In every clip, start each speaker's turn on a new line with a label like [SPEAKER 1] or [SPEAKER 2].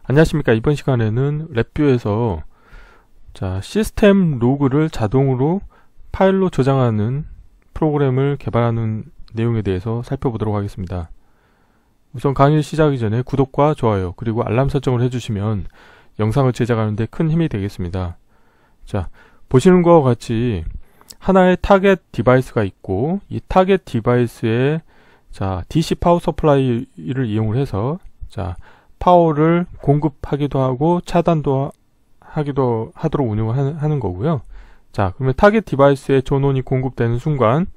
[SPEAKER 1] 안녕하십니까. 이번 시간에는 랩뷰에서 시스템 로그를 자동으로 파일로 저장하는 프로그램을 개발하는 내용에 대해서 살펴보도록 하겠습니다. 우선 강의 시작하기 전에 구독과 좋아요 그리고 알람 설정을 해주시면 영상을 제작하는데 큰 힘이 되겠습니다. 보시는 것과 같이 하나의 타겟 디바이스가 있고, 이 타겟 디바이스에 DC 파워 서플라이를 이용을 해서 파워를 공급하기도 하고 차단도 하도록 운영을 하는 거고요. 그러면 타겟 디바이스에 전원이 공급되는 순간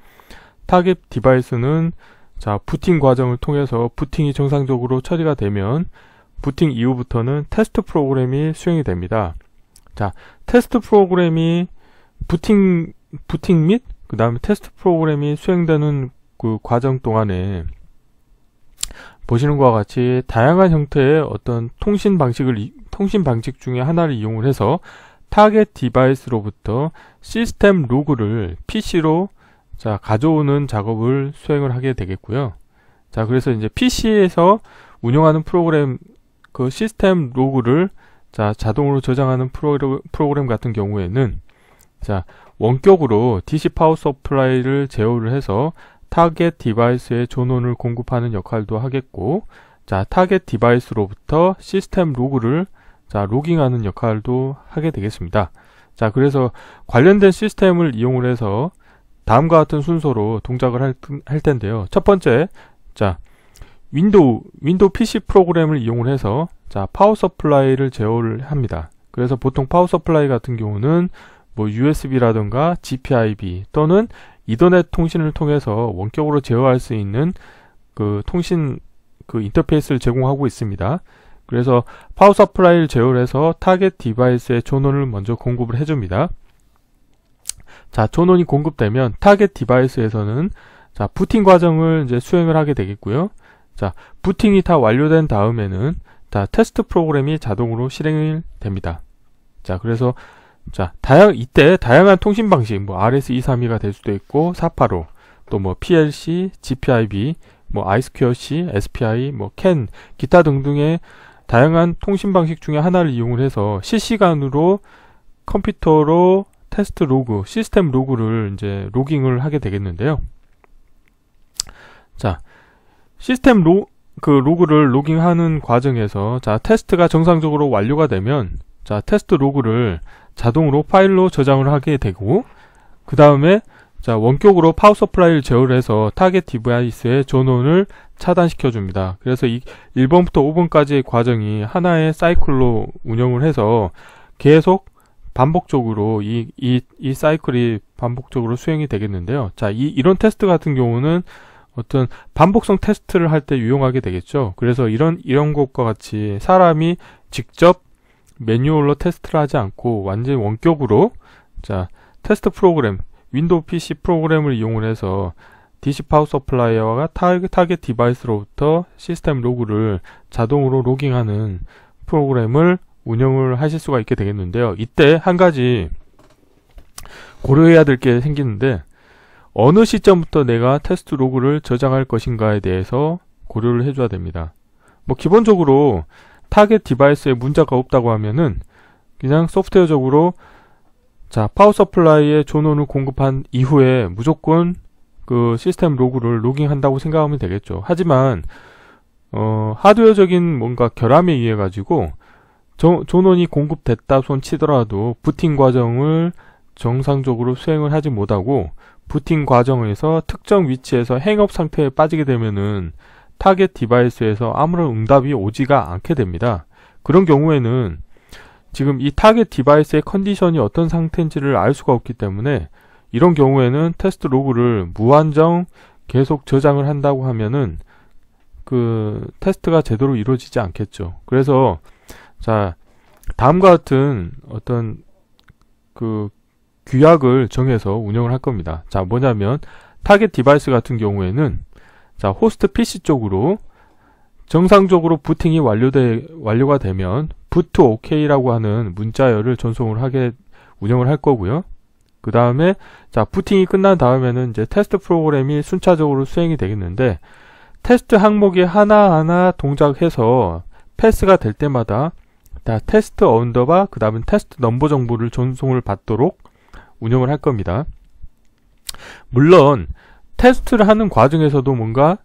[SPEAKER 1] 타겟 디바이스는 부팅 과정을 통해서 부팅이 정상적으로 처리가 되면 부팅 이후부터는 테스트 프로그램이 수행이 됩니다. 테스트 프로그램이 부팅 및 그 다음에 테스트 프로그램이 수행되는 그 과정 동안에 보시는 것과 같이 다양한 형태의 어떤 통신 방식 중에 하나를 이용을 해서 타겟 디바이스로부터 시스템 로그를 PC로 가져오는 작업을 수행을 하게 되겠고요. 그래서 이제 PC에서 운영하는 프로그램, 그 시스템 로그를 자동으로 저장하는 프로그램 같은 경우에는 원격으로 DC 파워 서플라이를 제어를 해서 타겟 디바이스에 전원을 공급하는 역할도 하겠고, 타겟 디바이스로부터 시스템 로그를 로깅하는 역할도 하게 되겠습니다. 그래서 관련된 시스템을 이용을 해서 다음과 같은 순서로 동작을 할 텐데요. 첫 번째, 윈도우 PC 프로그램을 이용을 해서 파워 서플라이를 제어를 합니다. 그래서 보통 파워 서플라이 같은 경우는 USB라든가 GPIB 또는 이더넷 통신을 통해서 원격으로 제어할 수 있는 그 통신 인터페이스를 제공하고 있습니다. 그래서 파워 서플라이를 제어를 해서 타겟 디바이스에 전원을 먼저 공급을 해줍니다. 전원이 공급되면 타겟 디바이스에서는 부팅 과정을 이제 수행을 하게 되겠고요. 부팅이 다 완료된 다음에는 테스트 프로그램이 자동으로 실행이 됩니다. 그래서 이때 다양한 통신 방식, RS232가 될 수도 있고, 485, 또 PLC, GPIB, I2C, SPI, CAN, 기타 등등의 다양한 통신 방식 중에 하나를 이용을 해서 실시간으로 컴퓨터로 테스트 로그, 시스템 로그를 이제 로깅을 하게 되겠는데요. 시스템 로그를 로깅하는 과정에서 테스트가 정상적으로 완료가 되면 테스트 로그를 자동으로 파일로 저장을 하게 되고, 그 다음에 원격으로 파워 서플라이를 제어를 해서 타겟 디바이스의 전원을 차단시켜 줍니다. 그래서 이 1번부터 5번까지의 과정이 하나의 사이클로 운영을 해서 계속 반복적으로 이 사이클이 반복적으로 수행이 되겠는데요. 이런 테스트 같은 경우는 어떤 반복성 테스트를 할 때 유용하게 되겠죠. 그래서 이런 것과 같이 사람이 직접 매뉴얼로 테스트를 하지 않고 완전히 원격으로 테스트 프로그램, 윈도우 PC 프로그램을 이용을 해서 DC 파워 서플라이어와 타겟 디바이스로부터 시스템 로그를 자동으로 로깅하는 프로그램을 운영을 하실 수가 있게 되겠는데요. 이때 한 가지 고려해야 될 게 생기는데, 어느 시점부터 내가 테스트 로그를 저장할 것인가에 대해서 고려를 해줘야 됩니다. 기본적으로 타겟 디바이스에 문제가 없다고 하면은 그냥 소프트웨어적으로 파워 서플라이에 전원을 공급한 이후에 무조건 그 시스템 로그를 로깅한다고 생각하면 되겠죠. 하지만 하드웨어적인 뭔가 결함에 의해 가지고 전원이 공급됐다 손 치더라도 부팅 과정을 정상적으로 수행을 하지 못하고 부팅 과정에서 특정 위치에서 행업 상태에 빠지게 되면은 타겟 디바이스에서 아무런 응답이 오지가 않게 됩니다. 그런 경우에는 지금 이 타겟 디바이스의 컨디션이 어떤 상태인지를 알 수가 없기 때문에, 이런 경우에는 테스트 로그를 무한정 계속 저장을 한다고 하면은 그 테스트가 제대로 이루어지지 않겠죠. 그래서 다음과 같은 어떤 그 규약을 정해서 운영을 할 겁니다. 뭐냐면 타겟 디바이스 같은 경우에는 호스트 PC 쪽으로 정상적으로 부팅이 완료가 되면 부트 OK라고 하는 문자열을 전송을 운영을 할 거고요. 그 다음에 부팅이 끝난 다음에는 이제 테스트 프로그램이 순차적으로 수행이 되겠는데, 테스트 항목이 하나하나 동작해서 패스가 될 때마다 다 테스트 언더바 그 다음에 테스트 넘버 정보를 전송을 받도록 운영을 할 겁니다. 물론 테스트를 하는 과정에서도 뭔가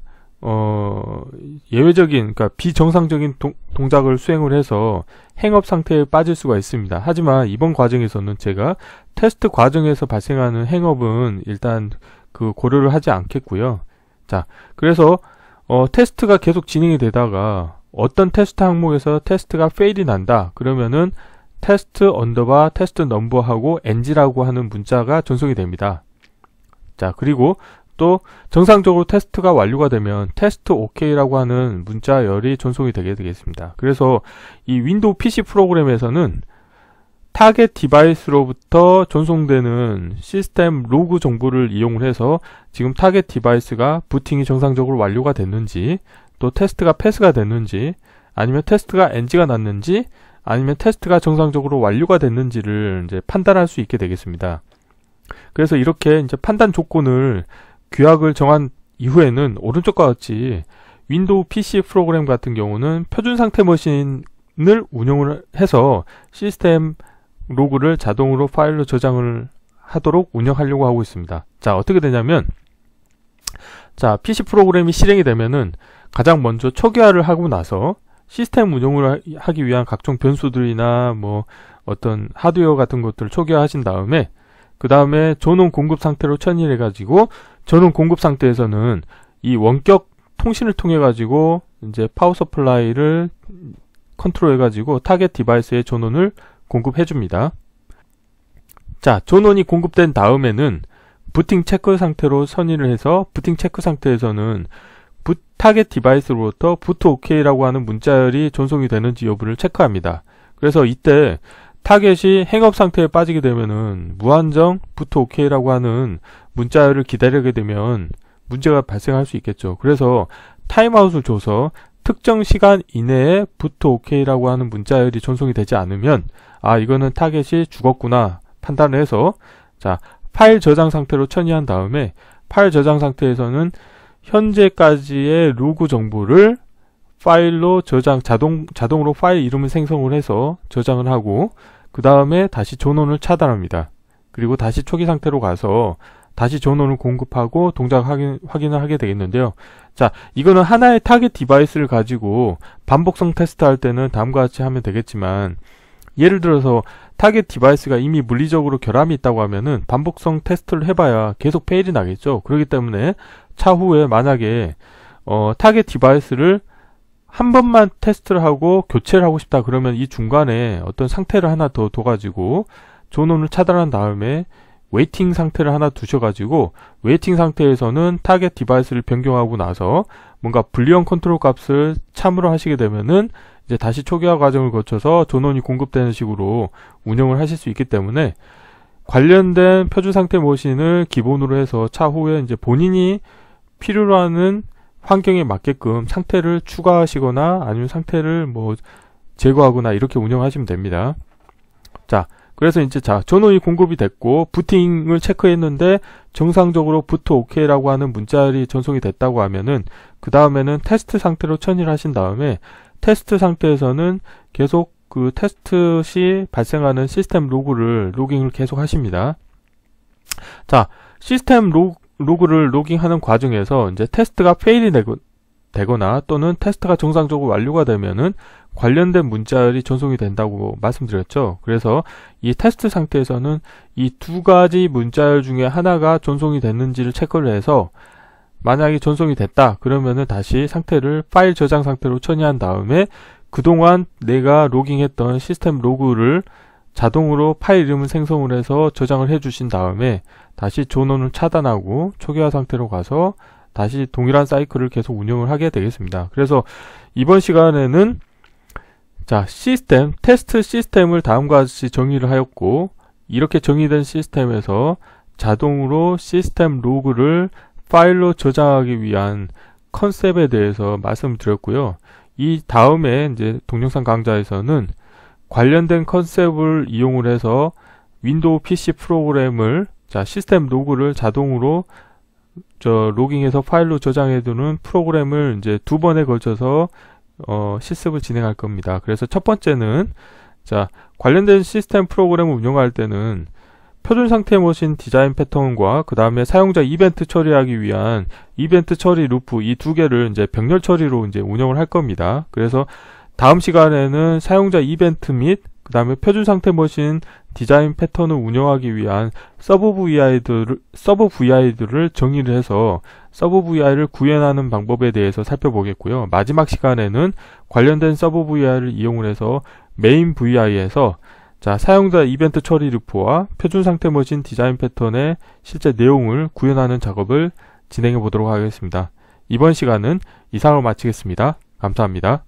[SPEAKER 1] 예외적인, 그러니까 비정상적인 동작을 수행을 해서 행업 상태에 빠질 수가 있습니다. 하지만 이번 과정에서는 제가 테스트 과정에서 발생하는 행업은 일단 그 고려를 하지 않겠고요. 자, 그래서 테스트가 계속 진행이 되다가 어떤 테스트 항목에서 테스트가 페일이 난다 그러면은 테스트 언더바 테스트 넘버하고 NG라고 하는 문자가 전송이 됩니다. 자, 그리고 또 정상적으로 테스트가 완료가 되면 테스트 OK라고 하는 문자열이 전송이 되게 되겠습니다. 그래서 이 윈도우 PC 프로그램에서는 타겟 디바이스로부터 전송되는 시스템 로그 정보를 이용을 해서 지금 타겟 디바이스가 부팅이 정상적으로 완료가 됐는지, 또 테스트가 패스가 됐는지, 아니면 테스트가 NG가 났는지, 아니면 테스트가 정상적으로 완료가 됐는지를 이제 판단할 수 있게 되겠습니다. 그래서 이렇게 이제 판단 조건을 규약을 정한 이후에는 오른쪽과 같이 윈도우 PC 프로그램 같은 경우는 표준 상태 머신을 운영을 해서 시스템 로그를 자동으로 파일로 저장을 하도록 운영하려고 하고 있습니다. 자, 어떻게 되냐면, 자, PC 프로그램이 실행이 되면은 가장 먼저 초기화를 하고 나서 시스템 운영을 하기 위한 각종 변수들이나 뭐 어떤 하드웨어 같은 것들을 초기화하신 다음에 그 다음에 전원 공급 상태로 천일해 가지고 전원 공급 상태에서는 이 원격 통신을 통해 가지고 이제 파워 서플라이를 컨트롤해 가지고 타겟 디바이스의 전원을 공급해 줍니다. 자, 전원이 공급된 다음에는 부팅 체크 상태로 선의를 해서 부팅 체크 상태에서는 타겟 디바이스로부터 부트 OK라고 하는 문자열이 전송이 되는지 여부를 체크합니다. 그래서 이때 타겟이 행업 상태에 빠지게 되면은 무한정 부트 OK라고 하는 문자열을 기다리게 되면 문제가 발생할 수 있겠죠. 그래서 타임아웃을 줘서 특정 시간 이내에 부트 OK라고 하는 문자열이 전송이 되지 않으면 아, 이거는 타겟이 죽었구나 판단을 해서 자, 파일 저장 상태로 천이한 다음에 파일 저장 상태에서는 현재까지의 로그 정보를 파일로 저장, 자동으로 파일 이름을 생성을 해서 저장을 하고 그 다음에 다시 전원을 차단합니다. 그리고 다시 초기 상태로 가서 다시 전원을 공급하고 동작 확인을 하게 되겠는데요. 자, 이거는 하나의 타겟 디바이스를 가지고 반복성 테스트 할 때는 다음과 같이 하면 되겠지만, 예를 들어서 타겟 디바이스가 이미 물리적으로 결함이 있다고 하면은 반복성 테스트를 해봐야 계속 페일이 나겠죠. 그렇기 때문에 차후에 만약에 타겟 디바이스를 한 번만 테스트를 하고 교체를 하고 싶다 그러면 이 중간에 어떤 상태를 하나 더 둬가지고 전원을 차단한 다음에 웨이팅 상태를 하나 두셔가지고 웨이팅 상태에서는 타겟 디바이스를 변경하고 나서 뭔가 불리언 컨트롤 값을 참으로 하시게 되면은 이제 다시 초기화 과정을 거쳐서 전원이 공급되는 식으로 운영을 하실 수 있기 때문에 관련된 표준 상태 머신을 기본으로 해서 차후에 이제 본인이 필요로 하는 환경에 맞게끔 상태를 추가하시거나 아니면 상태를 뭐 제거하거나 이렇게 운영하시면 됩니다. 자, 그래서 이제 자, 전원이 공급이 됐고 부팅을 체크했는데 정상적으로 부트 OK라고 하는 문자열이 전송이 됐다고 하면은 그 다음에는 테스트 상태로 천일을 하신 다음에 테스트 상태에서는 계속 그 테스트 시 발생하는 시스템 로그를 로깅을 계속 하십니다. 자, 시스템 로그를 로깅하는 과정에서 이제 테스트가 페일이 되거나 또는 테스트가 정상적으로 완료가 되면은 관련된 문자열이 전송이 된다고 말씀드렸죠. 그래서 이 테스트 상태에서는 이 두 가지 문자열 중에 하나가 전송이 됐는지를 체크를 해서 만약에 전송이 됐다 그러면은 다시 상태를 파일 저장 상태로 처리한 다음에 그동안 내가 로깅했던 시스템 로그를 자동으로 파일 이름을 생성을 해서 저장을 해 주신 다음에 다시 전원을 차단하고 초기화 상태로 가서 다시 동일한 사이클을 계속 운영을 하게 되겠습니다. 그래서 이번 시간에는 자, 테스트 시스템을 다음과 같이 정의를 하였고, 이렇게 정의된 시스템에서 자동으로 시스템 로그를 파일로 저장하기 위한 컨셉에 대해서 말씀드렸고요. 이 다음에 이제 동영상 강좌에서는 관련된 컨셉을 이용을 해서 윈도우 PC 프로그램을 자, 시스템 로그를 자동으로 로깅해서 파일로 저장해두는 프로그램을 이제 2번에 걸쳐서 실습을 진행할 겁니다. 그래서 첫 번째는 자, 관련된 시스템 프로그램을 운영할 때는 표준 상태 머신 디자인 패턴과 그 다음에 사용자 이벤트 처리하기 위한 이벤트 처리 루프 이 두 개를 이제 병렬 처리로 이제 운영을 할 겁니다. 그래서 다음 시간에는 사용자 이벤트 및 그 다음에 표준 상태 머신 디자인 패턴을 운영하기 위한 서브 VI들을 정의를 해서 서브 VI를 구현하는 방법에 대해서 살펴보겠고요. 마지막 시간에는 관련된 서브 VI를 이용을 해서 메인 VI에서 자, 사용자 이벤트 처리 루프와 표준 상태 머신 디자인 패턴의 실제 내용을 구현하는 작업을 진행해 보도록 하겠습니다. 이번 시간은 이상으로 마치겠습니다. 감사합니다.